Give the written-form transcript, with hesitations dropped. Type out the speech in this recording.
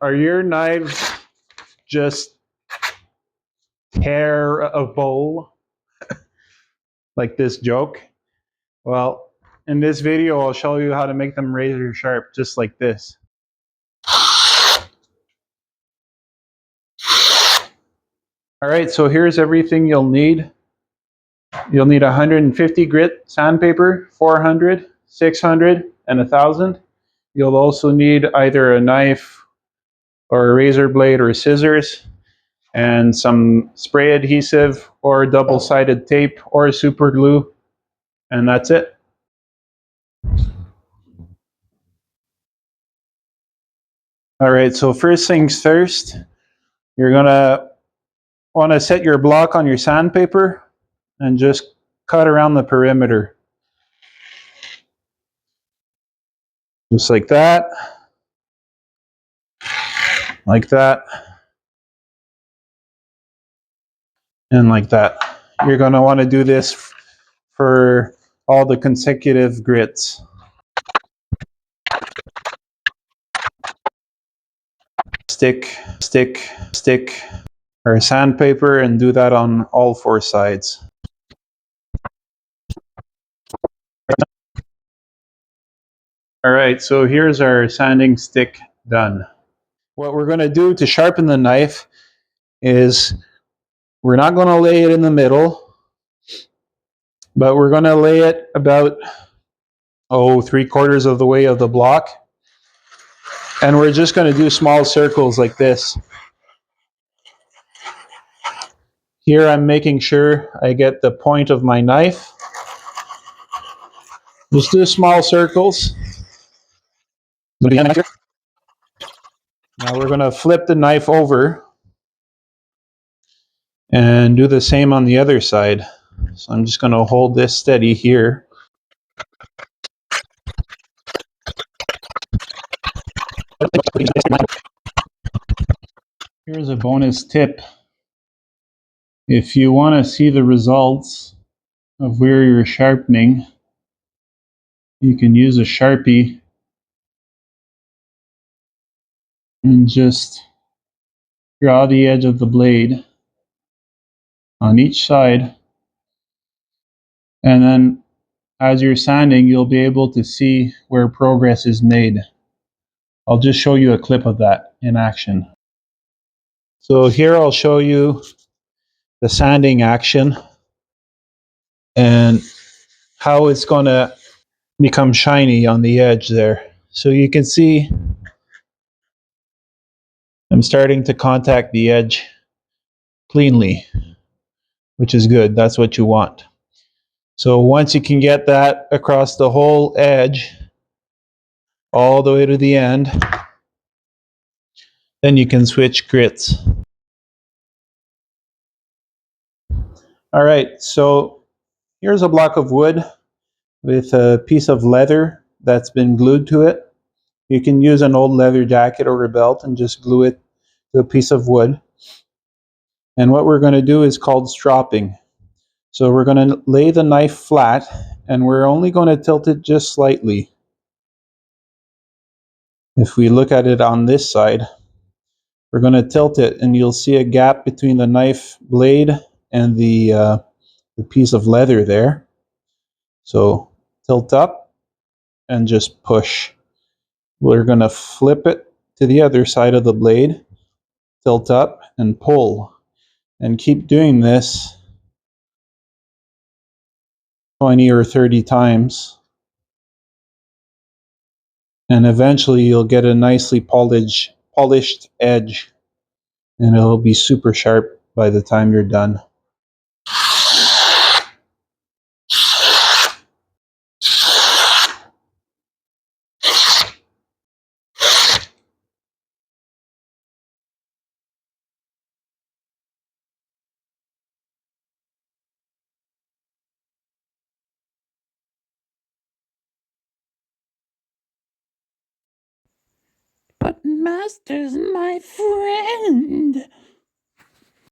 Are your knives just tear a bowl like this joke? Well, in this video, I'll show you how to make them razor sharp, just like this. All right, so here's everything you'll need. You'll need 150 grit sandpaper, 400, 600, and 1000. You'll also need either a knife or a razor blade or scissors, and some spray adhesive or double-sided tape or super glue, and that's it. All right, so first things first, you're gonna want to set your block on your sandpaper and just cut around the perimeter. Just like that, and like that. You're going to want to do this for all the consecutive grits. Stick, or sandpaper, and do that on all four sides. All right, so here's our sanding stick done. What we're going to do to sharpen the knife is we're not going to lay it in the middle, but we're going to lay it about 3/4 of the way of the block, and we're just going to do small circles like this. Here I'm making sure I get the point of my knife. Just do small circles. Now we're going to flip the knife over and do the same on the other side. So I'm just going to hold this steady here. Here's a bonus tip. If you want to see the results of where you're sharpening, you can use a Sharpie and just draw the edge of the blade on each side, and then as you're sanding, you'll be able to see where progress is made. I'll just show you a clip of that in action. So here I'll show you the sanding action and how it's going to become shiny on the edge there. So you can see I'm starting to contact the edge cleanly, which is good. That's what you want. So once you can get that across the whole edge, all the way to the end, then you can switch grits. All right, so here's a block of wood with a piece of leather that's been glued to it. You can use an old leather jacket or a belt and just glue it to a piece of wood. And what we're going to do is called stropping. So we're going to lay the knife flat, and we're only going to tilt it just slightly. If we look at it on this side, we're going to tilt it, and you'll see a gap between the knife blade and the piece of leather there. So tilt up and just push. We're going to flip it to the other side of the blade, tilt up and pull, and keep doing this 20 or 30 times. And eventually you'll get a nicely polished edge, and it'll be super sharp by the time you're done. But master's my friend.